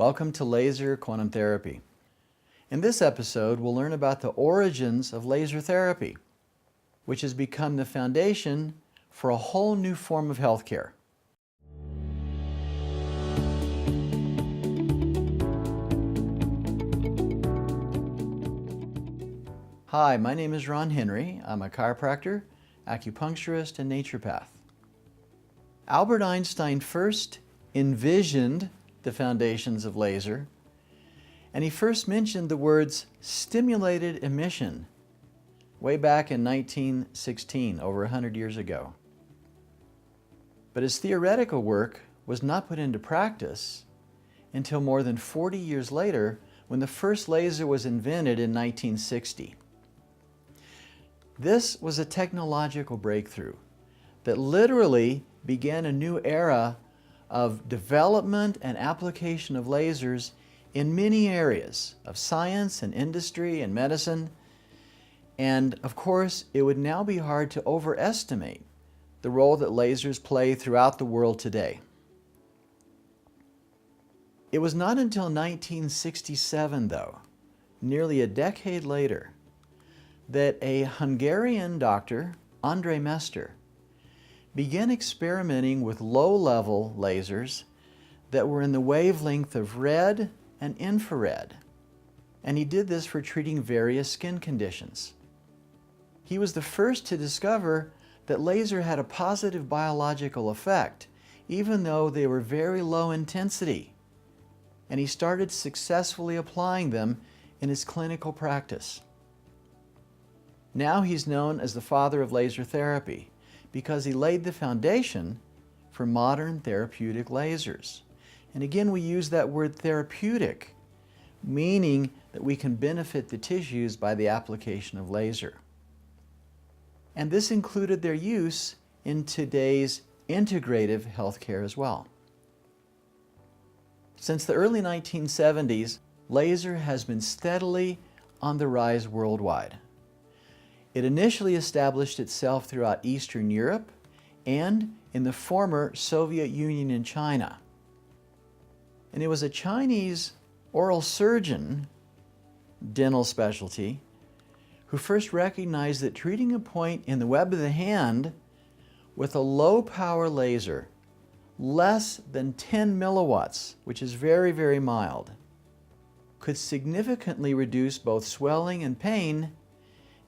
Welcome to Laser Quantum Therapy. In this episode, we'll learn about the origins of laser therapy, which has become the foundation for a whole new form of healthcare. Hi, my name is Ron Henry. I'm a chiropractor, acupuncturist, and naturopath. Albert Einstein first envisioned the foundations of laser, and he first mentioned the words stimulated emission way back in 1916, over 100 years ago. But his theoretical work was not put into practice until more than 40 years later, when the first laser was invented in 1960. This was a technological breakthrough that literally began a new era of development and application of lasers in many areas of science and industry and medicine. And of course, it would now be hard to overestimate the role that lasers play throughout the world today. It was not until 1967, though, nearly a decade later, that a Hungarian doctor, Endre Mester, began experimenting with low-level lasers that were in the wavelength of red and infrared. And he did this for treating various skin conditions. He was the first to discover that laser had a positive biological effect, even though they were very low intensity. And he started successfully applying them in his clinical practice. Now he's known as the father of laser therapy, because he laid the foundation for modern therapeutic lasers. And again, we use that word therapeutic, meaning that we can benefit the tissues by the application of laser. And this included their use in today's integrative healthcare as well. Since the early 1970s, laser has been steadily on the rise worldwide. It initially established itself throughout Eastern Europe and in the former Soviet Union and China. And it was a Chinese oral surgeon, dental specialty, who first recognized that treating a point in the web of the hand with a low power laser, less than 10 milliwatts, which is very, very mild, could significantly reduce both swelling and pain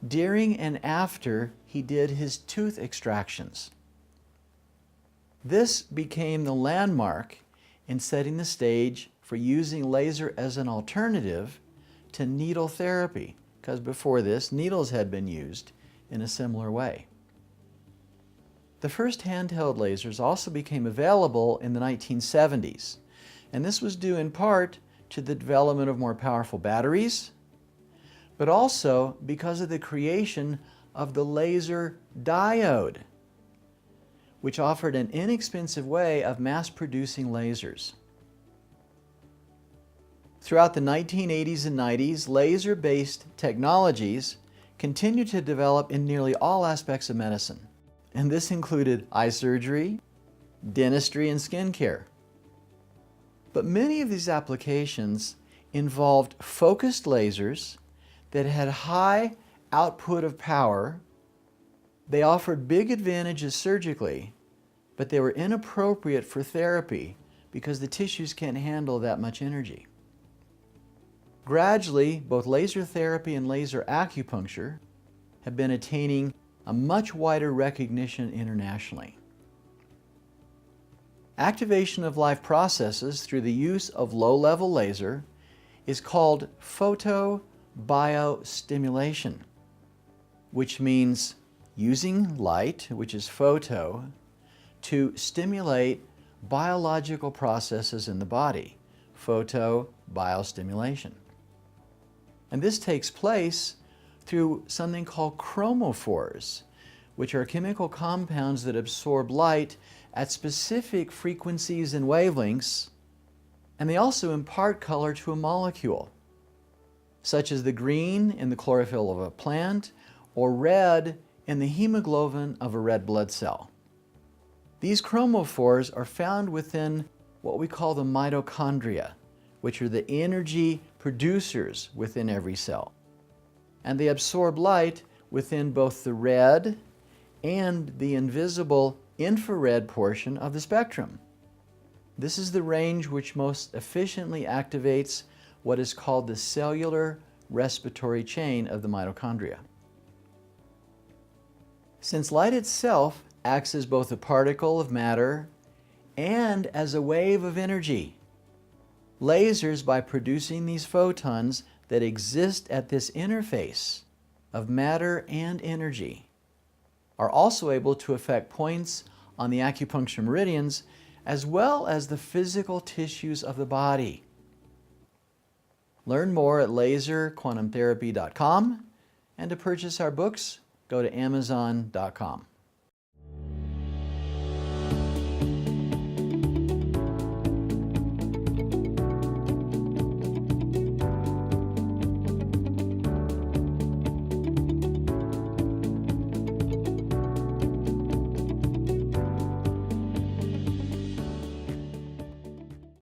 during and after he did his tooth extractions. This became the landmark in setting the stage for using laser as an alternative to needle therapy, because before this, needles had been used in a similar way. The first handheld lasers also became available in the 1970s, and this was due in part to the development of more powerful batteries, but also because of the creation of the laser diode, which offered an inexpensive way of mass-producing lasers. Throughout the 1980s and 90s, laser-based technologies continued to develop in nearly all aspects of medicine, and this included eye surgery, dentistry, and skincare. But many of these applications involved focused lasers that had high output of power. They offered big advantages surgically, but they were inappropriate for therapy because the tissues can't handle that much energy. Gradually, both laser therapy and laser acupuncture have been attaining a much wider recognition internationally. Activation of life processes through the use of low-level laser is called photo-bio-stimulation, which means using light, which is photo, to stimulate biological processes in the body, photo-bio-stimulation. And this takes place through something called chromophores, which are chemical compounds that absorb light at specific frequencies and wavelengths, and they also impart color to a molecule, such as the green in the chlorophyll of a plant or red in the hemoglobin of a red blood cell. These chromophores are found within what we call the mitochondria, which are the energy producers within every cell. And they absorb light within both the red and the invisible infrared portion of the spectrum. This is the range which most efficiently activates what is called the cellular respiratory chain of the mitochondria. Since light itself acts as both a particle of matter and as a wave of energy, lasers, by producing these photons that exist at this interface of matter and energy, are also able to affect points on the acupuncture meridians as well as the physical tissues of the body. Learn more at laserquantumtherapy.com, and to purchase our books, go to amazon.com.